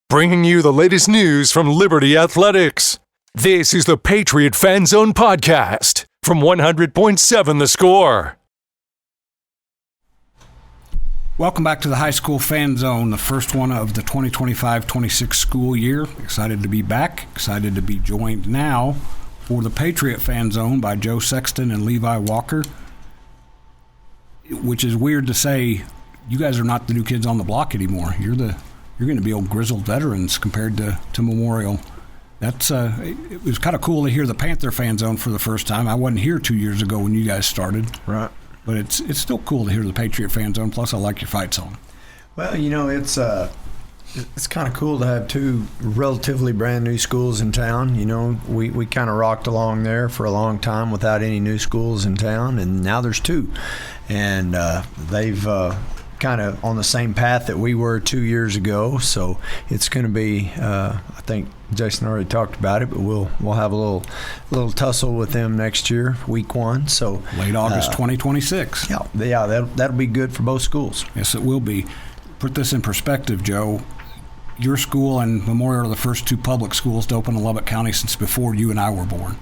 bringing you the latest news from Liberty Athletics. This is the Patriot Fan Zone podcast from 100.7 The Score. Welcome back to the High School Fan Zone, the first one of the 2025-26 school year. Excited to be back. Excited to be joined now for the Patriot Fan Zone by Joe Sexton and Levi Walker, which is weird to say. You guys are not the new kids on the block anymore. You're going to be old grizzled veterans compared to Memorial. That's it was kind of cool to hear the Panther Fan Zone for the first time. I wasn't here 2 years ago when you guys started. Right. But it's still cool to hear the Patriot Fan Zone. Plus, I like your fight song. Well, you know, it's kind of cool to have two relatively brand new schools in town. You know, we kind of rocked along there for a long time without any new schools in town, and now there's two. And they've kind of on the same path that we were 2 years ago. So it's going to be, I think Jason already talked about it, but we'll have a little tussle with them next year, week one. So late August 2026. Yeah, that'll be good for both schools. Yes, it will be. Put this in perspective, Joe. Your school and Memorial are the first two public schools to open in Lubbock County since before you and I were born.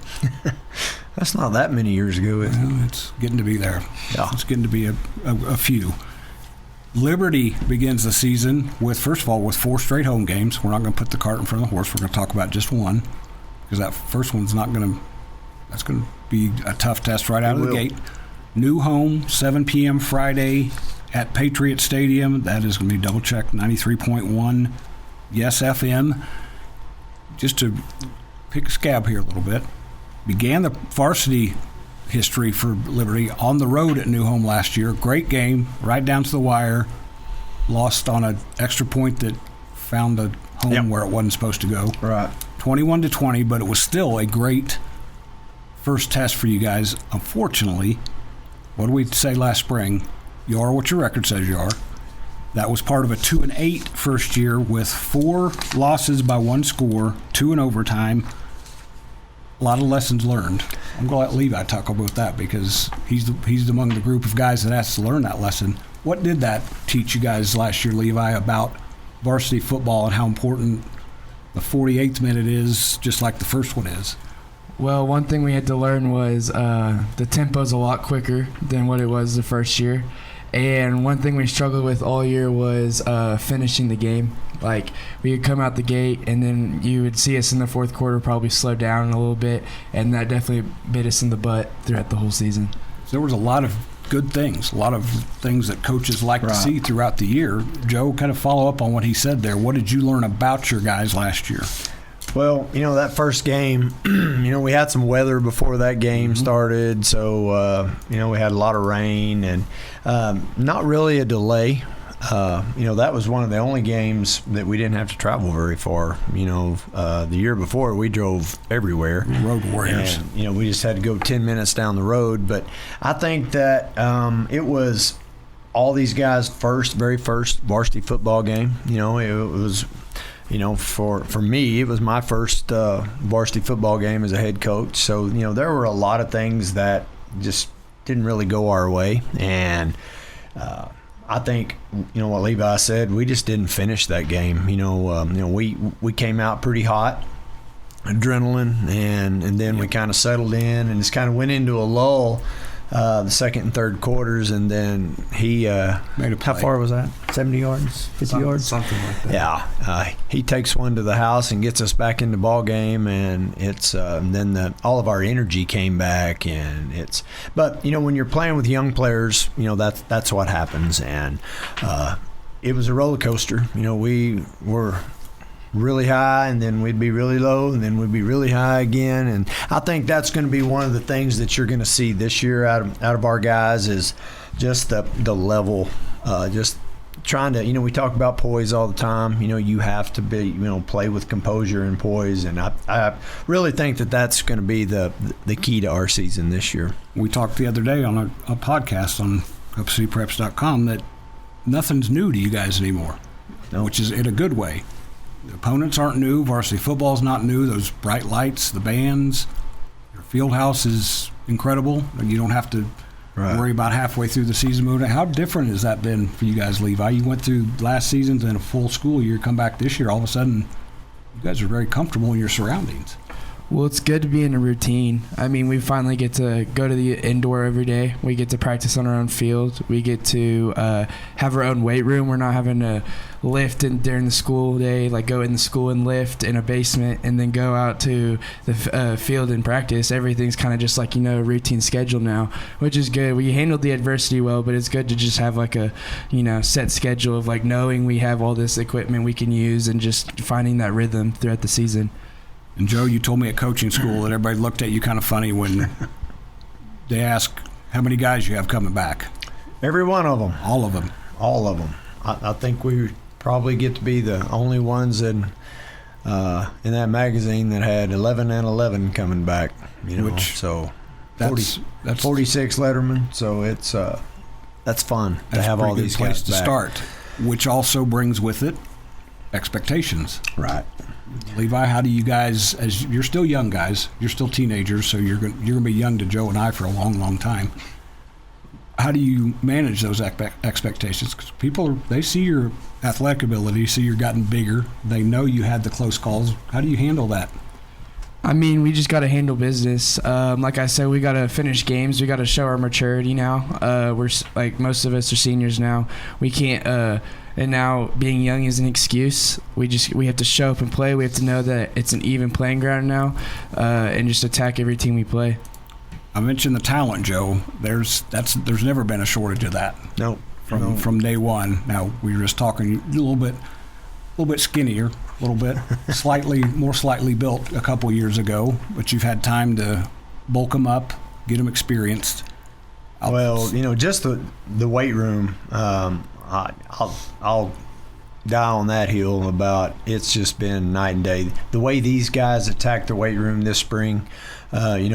That's not that many years ago, is it? It's getting to be there. Yeah. It's getting to be a few. Liberty begins the season with 4 straight home games. We're not going to put the cart in front of the horse. We're going to talk about just one, because that first one's that's going to be a tough test right out of the gate. New home, 7 p.m. Friday at Patriot Stadium. That is going to be double-checked, 93.1 Yes FM. Just to pick a scab here a little bit, began the varsity history for Liberty on the road at New Home last year. Great game, right down to the wire. Lost on an extra point that found a home where it wasn't supposed to go. Right. 21-20, but it was still a great first test for you guys. Unfortunately, what did we say last spring? You are what your record says you are. That was part of a 2-8 first year with 4 losses by 1 score, 2 in overtime. A lot of lessons learned. I'm going to let Levi talk about that because he's among the group of guys that has to learn that lesson. What did that teach you guys last year, Levi, about varsity football and how important the 48th minute is, just like the first one is? Well, one thing we had to learn was the tempo's a lot quicker than what it was the first year. And one thing we struggled with all year was finishing the game. Like, we would come out the gate, and then you would see us in the fourth quarter probably slow down a little bit, and that definitely bit us in the butt throughout the whole season. So there was a lot of good things, a lot of things that coaches like to see throughout the year. Joe, kind of follow up on what he said there. What did you learn about your guys last year? Well, you know, that first game, you know, we had some weather before that game started, so, you know, we had a lot of rain and not really a delay. You know, that was one of the only games that we didn't have to travel very far. You know, the year before we drove everywhere. Road warriors. And, you know, we just had to go 10 minutes down the road. But I think that it was all these guys' very first varsity football game. You know, it was, you know, for me, it was my first varsity football game as a head coach. So, you know, there were a lot of things that just didn't really go our way. And I think, you know, what Levi said, we just didn't finish that game. You know, we came out pretty hot, adrenaline, and then we kind of settled in and just kind of went into a lull the second and third quarters, and then he made a play. How far was that? 70 yards? 50 yards? Something like that. Yeah. He takes one to the house and gets us back in the ball game, and it's then all of our energy came back, and but you know, when you're playing with young players, you know, that's what happens, and it was a roller coaster. You know, we were really high, and then we'd be really low, and then we'd be really high again. And I think that's going to be one of the things that you're going to see this year out of our guys is just the level, just trying to, you know, we talk about poise all the time. You know, you have to be, you know, play with composure and poise, and I really think that that's going to be the key to our season this year. We talked the other day on a podcast on UpCityPreps.com that nothing's new to you guys anymore, which is in a good way. The opponents aren't new. Varsity football's not new. Those bright lights, the bands, your field house is incredible. You don't have to worry about halfway through the season moving. How different has that been for you guys, Levi? You went through last season and a full school year, come back this year, all of a sudden you guys are very comfortable in your surroundings. Well, it's good to be in a routine. I mean, we finally get to go to the indoor every day. We get to practice on our own field. We get to have our own weight room. We're not having to lift during the school day, like go in the school and lift in a basement and then go out to the field and practice. Everything's kind of just like, a routine schedule now, which is good. We handled the adversity well, but it's good to just have like a, set schedule of like knowing we have all this equipment we can use and just finding that rhythm throughout the season. And Joe, you told me at coaching school that everybody looked at you kind of funny when they asked how many guys you have coming back. Every one of them. All of them. All of them. I think we probably get to be the only ones in that magazine that had 11 and 11 coming back. So that's 46 letterman. So it's that's fun to have all these guys back. That's a pretty good place to start, which also brings with it expectations. Right. Levi, how do you guys, as you're still young guys, you're still teenagers, so you're going to be young to Joe and I for a long, long time. How do you manage those expectations? Because people, they see your athletic ability, see you've gotten bigger. They know you had the close calls. How do you handle that? I mean, we just got to handle business. Like I said, we got to finish games. We got to show our maturity now. We're like most of us are seniors now. We can't. And now being young is an excuse. We have to show up and play. We have to know that it's an even playing ground now, and just attack every team we play. I mentioned the talent, Joe. There's never been a shortage of that. Nope. From day one. Now we were just talking a little bit skinnier, a little bit more slightly built a couple years ago, but you've had time to bulk them up, get them experienced. Well, just the weight room. I'll die on that hill about it's just been night and day. The way these guys attacked the weight room this spring, they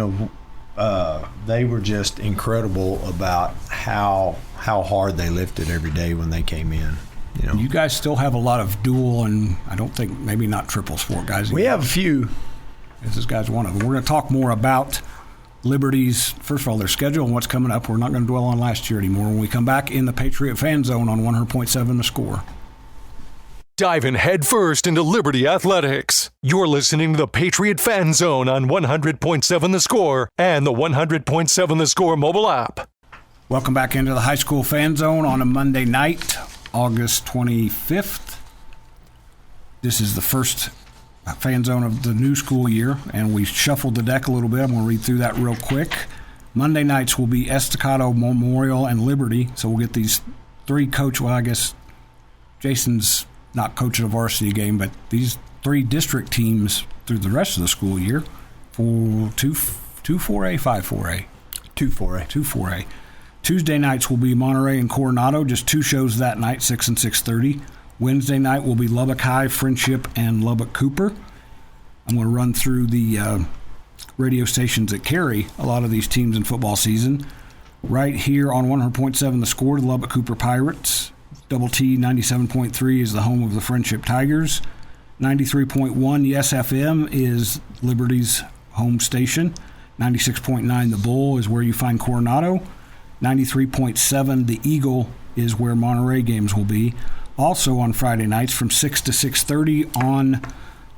were just incredible about how hard they lifted every day when they came in. You guys still have a lot of dual and I don't think maybe not triple sport guys. We have a few. This guy's one of them. We're going to talk more about Liberty's, first of all, their schedule and what's coming up. We're not going to dwell on last year anymore. When we come back in the Patriot Fan Zone on 100.7 The Score. Diving headfirst into Liberty athletics. You're listening to the Patriot Fan Zone on 100.7 The Score and the 100.7 The Score mobile app. Welcome back into the High School Fan Zone on a Monday night, August 25th. This is the first Fan Zone of the new school year, and we shuffled the deck a little bit. I'm going to read through that real quick. Monday nights will be Estacado, Memorial, and Liberty. So we'll get these three I guess Jason's not coaching a varsity game, but these three district teams through the rest of the school year for 2-4A, 5-4A? 2-4A. 2-4A. Tuesday nights will be Monterey and Coronado, just two shows that night, 6 and 6:30. Wednesday night will be Lubbock High, Friendship, and Lubbock Cooper. I'm going to run through the radio stations that carry a lot of these teams in football season. Right here on 100.7 The Score, the Lubbock Cooper Pirates. Double T 97.3 is the home of the Friendship Tigers. 93.1 Yes FM is Liberty's home station. 96.9 The Bull is where you find Coronado. 93.7 The Eagle is where Monterey games will be. Also on Friday nights from 6 to 6:30 on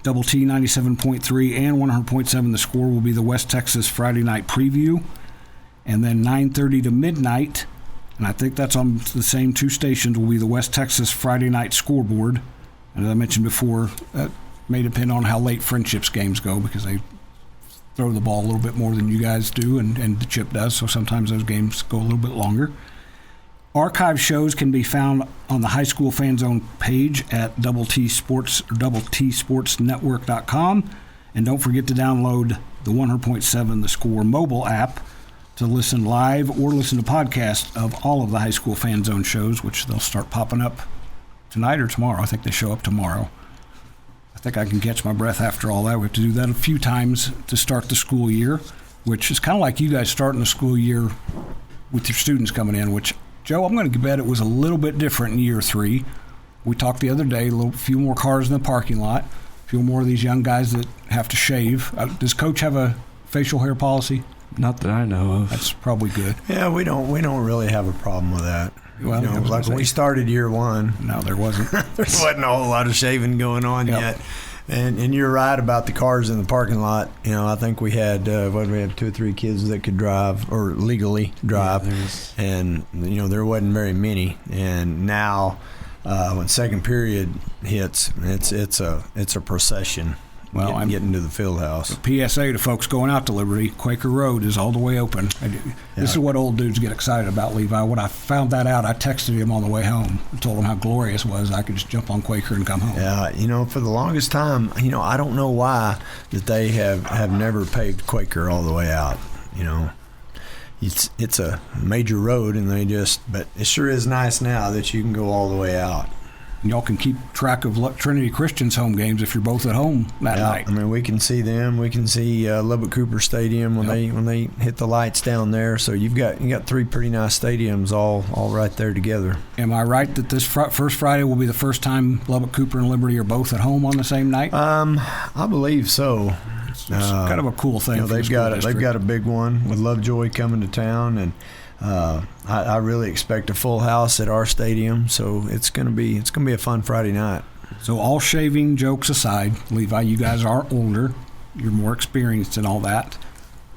Double T 97.3 and 100.7 The Score will be the West Texas Friday night preview. And then 9:30 to midnight, and I think that's on the same two stations, will be the West Texas Friday night scoreboard. And as I mentioned before, that may depend on how late Friendships games go because they throw the ball a little bit more than you guys do and the Chip does, so sometimes those games go a little bit longer. Archive shows can be found on the High School Fan Zone page at TSportsNetwork.com. And don't forget to download the 100.7 The Score mobile app to listen live or listen to podcasts of all of the High School Fan Zone shows, which they'll start popping up tonight or tomorrow. I think they show up tomorrow. I think I can catch my breath after all that. We have to do that a few times to start the school year, which is kind of like you guys starting the school year with your students coming in, which, Joe, I'm going to bet it was a little bit different in year 3. We talked the other day, a few more cars in the parking lot, a few more of these young guys that have to shave. Does Coach have a facial hair policy? Not that I know of. That's probably good. Yeah, we don't really have a problem with that. Well, Like when we started year one, no, there wasn't. there wasn't a whole lot of shaving going on yet. And you're right about the cars in the parking lot. I think we had 2 or 3 kids that could drive or legally drive, and there wasn't very many. And now, when second period hits, it's a procession. Well, getting to the field house. PSA to folks going out to Liberty, Quaker Road is all the way open. This is what old dudes get excited about, Levi. When I found that out, I texted him on the way home and told him how glorious it was. I could just jump on Quaker and come home. Yeah, for the longest time, I don't know why that they have never paved Quaker all the way out. It's a major road, and but it sure is nice now that you can go all the way out. Y'all can keep track of Trinity Christian's home games if you're both at home that night. I mean, we can see them. We can see Lubbock Cooper Stadium when they hit the lights down there. So you got 3 pretty nice stadiums all right there together. Am I right that this first Friday will be the first time Lubbock Cooper and Liberty are both at home on the same night? I believe so. It's kind of a cool thing. They've got a big one with Lovejoy coming to town, and I really expect a full house at our stadium, so it's gonna be a fun Friday night. So all shaving jokes aside, Levi, you guys are older, you're more experienced and all that.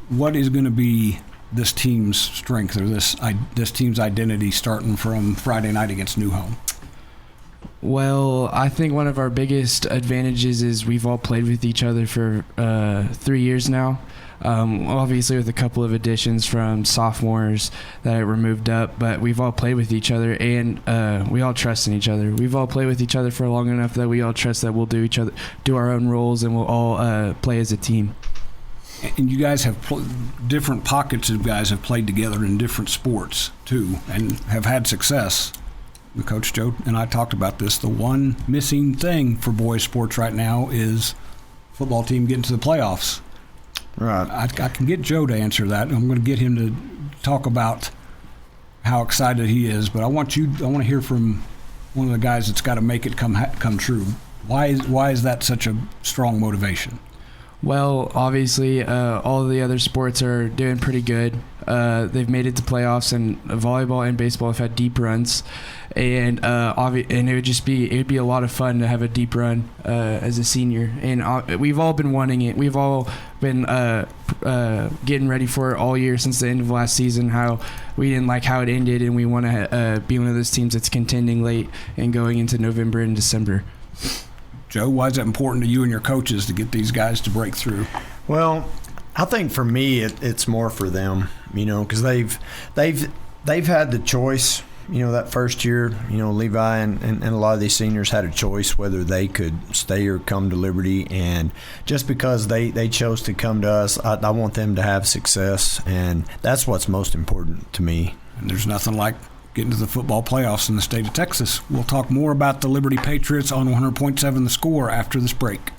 What is going to be this team's strength or this team's identity starting from Friday night against New Home? Well, I think one of our biggest advantages is we've all played with each other for 3 years now. Obviously with a couple of additions from sophomores that were moved up, but we've all played with each other, and we all trust in each other. We've all played with each other for long enough that we all trust that we'll do our own roles, and we'll all play as a team. And you guys have different pockets of guys have played together in different sports too, and have had success. Coach Joe and I talked about this. The one missing thing for boys sports right now is football team getting to the playoffs. Right. I can get Joe to answer that. I'm going to get him to talk about how excited he is, but I want to hear from one of the guys that's got to make it come true. Why is that such a strong motivation? Well, obviously, all of the other sports are doing pretty good. They've made it to playoffs, and volleyball and baseball have had deep runs, and it'd be a lot of fun to have a deep run as a senior. And we've all been wanting it. We've all been getting ready for it all year since the end of last season. How we didn't like how it ended, and we want to be one of those teams that's contending late and going into November and December. Joe, why is it important to you and your coaches to get these guys to break through? Well, I think for me it's more for them, because they've had the choice. That first year, Levi and a lot of these seniors had a choice whether they could stay or come to Liberty, and just because they chose to come to us, I want them to have success, and that's what's most important to me. And there's nothing like getting to the football playoffs in the state of Texas. We'll talk more about the Liberty Patriots on 100.7 The Score after this break.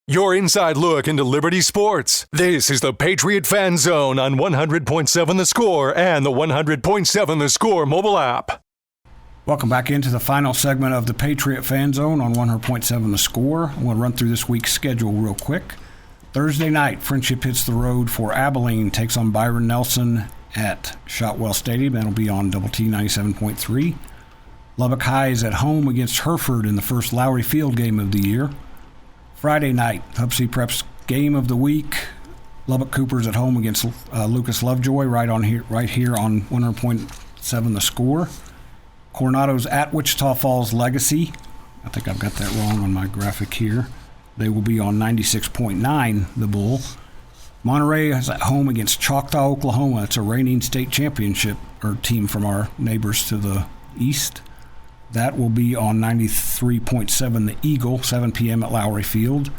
Your inside look into Liberty sports. This is the Patriot Fan Zone on 100.7 The Score and the 100.7 The Score mobile app. Welcome back into the final segment of the Patriot Fan Zone on 100.7 The Score. I want to run through this week's schedule real quick. Thursday night, Friendship hits the road for Abilene, takes on Byron Nelson at Shotwell Stadium. That'll be on Double T 97.3. Lubbock High is at home against Hereford in the first Lowry Field game of the year. Friday night, Hub C Prep's game of the week. Lubbock Cooper's at home against Lucas Lovejoy right here on 100.7 The Score. Coronado's at Wichita Falls Legacy. I think I've got that wrong on my graphic here. They will be on 96.9 The Bull. Monterey is at home against Choctaw, Oklahoma. It's a reigning state championship team from our neighbors to the east. That will be on 93.7 The Eagle, 7 p.m. at Lowry Field.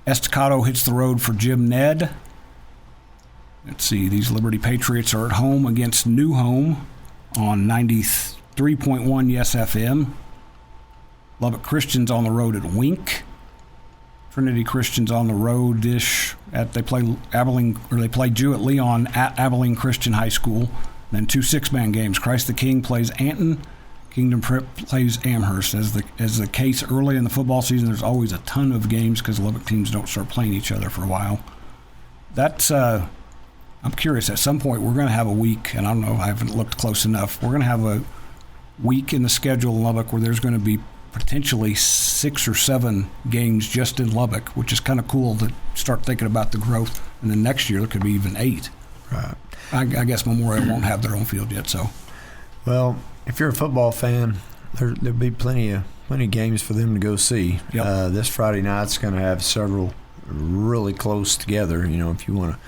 Estacado hits the road for Jim Ned. Let's see, these Liberty Patriots are at home against New Home on 93.1 Yes FM. Lubbock Christians on the road at Wink. Trinity Christians on the road they play Abilene, or they play Jewett Leon at Abilene Christian High School. Then 2 6-man games. Christ the King plays Anton. Kingdom Prep plays Amherst. As the case early in the football season, there's always a ton of games because Lubbock teams don't start playing each other for a while. That's I'm curious. At some point, we're going to have a week, and I don't know, I haven't looked close enough. We're going to have a week in the schedule in Lubbock where there's going to be potentially 6 or 7 games just in Lubbock, which is kind of cool to start thinking about the growth. And then next year, there could be even 8. Right. I guess Memorial won't have their own field yet, so. Well, if you're a football fan, there'll be plenty of games for them to go see. Yep. This Friday night's going to have several really close together. If you want to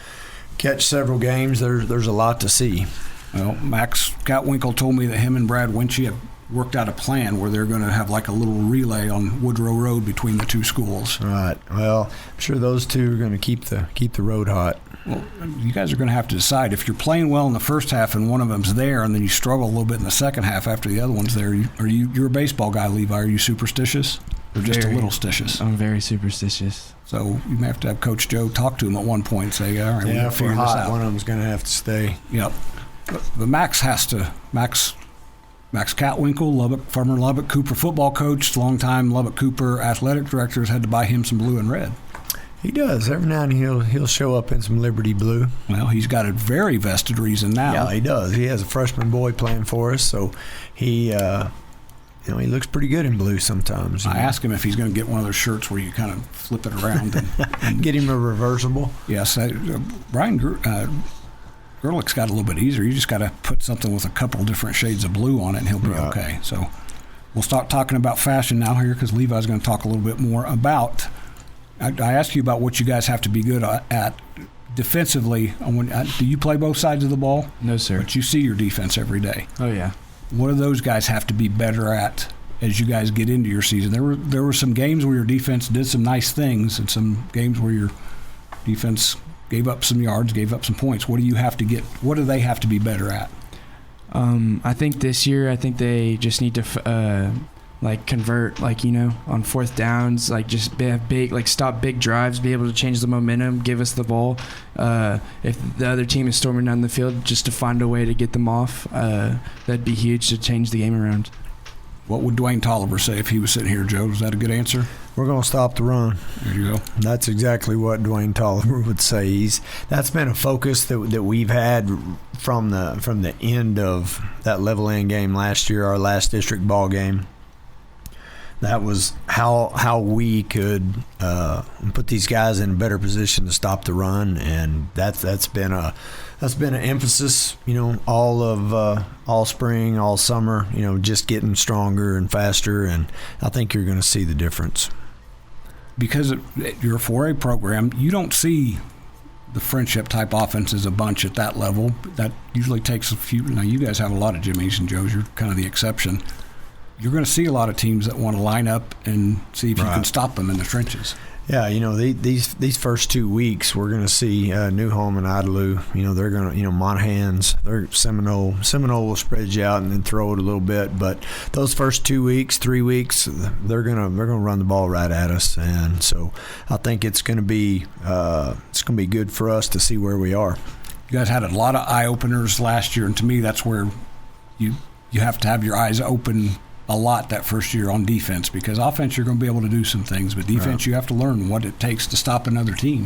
catch several games, there's a lot to see. Well, Max Gottwinkle told me that him and Brad Winchie have worked out a plan where they're going to have like a little relay on Woodrow Road between the 2 schools. Right. Well, I'm sure those 2 are going to keep the road hot. Well, you guys are going to have to decide. If you're playing well in the first half and one of them's there, and then you struggle a little bit in the second half after the other one's there, you're a baseball guy, Levi. Are you superstitious or just a little stitious? I'm very superstitious. So you may have to have Coach Joe talk to him at one point and say, all right, we're going to figure this out. One of them's going to have to stay. Yep. But Max Catwinkle, former Lubbock Cooper football coach, longtime Lubbock Cooper athletic director, has had to buy him some blue and red. He does. Every now and then he'll show up in some Liberty blue. Well, he's got a very vested reason now. Yeah, he does. He has a freshman boy playing for us, so he he looks pretty good in blue sometimes. I asked him if he's going to get one of those shirts where you kind of flip it around and get him a reversible. Yes, Brian Gerlich's got a little bit easier. You just got to put something with a couple different shades of blue on it, and he'll be okay. So we'll start talking about fashion now here because Levi's going to talk a little bit more about. I asked you about what you guys have to be good at defensively. Do you play both sides of the ball? No, sir. But you see your defense every day. Oh, yeah. What do those guys have to be better at as you guys get into your season? There were some games where your defense did some nice things and some games where your defense gave up some yards, gave up some points. What do they have to be better at? I think this year, they just need to convert, on fourth downs, just have big, stop big drives, be able to change the momentum, give us the ball. If the other team is storming down the field, just to find a way to get them off, that'd be huge to change the game around. What would Dwayne Tolliver say if he was sitting here, Joe? Is that a good answer? We're going to stop the run. There you go. That's exactly what Dwayne Tolliver would say. That's been a focus that we've had from the end of that level end game last year, our last district ball game. That was how we could put these guys in a better position to stop the run, and that's been an emphasis, all spring, all summer, just getting stronger and faster, and I think you're going to see the difference. Because you're a 4A program, you don't see the friendship type offenses a bunch at that level. That usually takes a few. Now you guys have a lot of Jimmies and Joes. You're kind of the exception. You're going to see a lot of teams that want to line up and see if you can stop them in the trenches. Yeah, these first 2 weeks we're going to see Newhome and Idalou. They're going to, Monahans, they're Seminole will spread you out and then throw it a little bit. But those first 2 weeks, 3 weeks, they're going to run the ball right at us, and so I think it's going to be good for us to see where we are. You guys had a lot of eye openers last year, and to me that's where you have to have your eyes open a lot that first year on defense, because offense you're going to be able to do some things, but defense you have to learn what it takes to stop another team.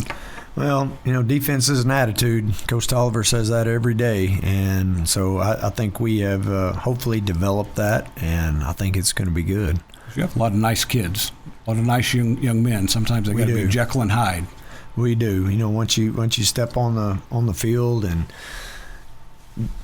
Well, defense is an attitude. Coach Tolliver says that every day, and so I think we have hopefully developed that, and I think it's going to be good. You have a lot of nice kids, a lot of nice young men. Sometimes they got to be Jekyll and Hyde. We do. Once you step on the field and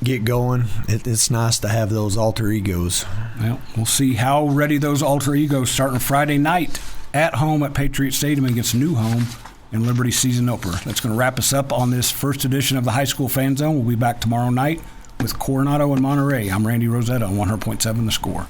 get going, it's nice to have those alter egos. Well, we'll see how ready those alter egos starting Friday night at home at Patriot Stadium against Newhome in Liberty season opener. That's going to wrap us up on this first edition of the High School Fan Zone. We'll be back tomorrow night with Coronado and Monterey. I'm Randy Rosetta on 100.7 The Score.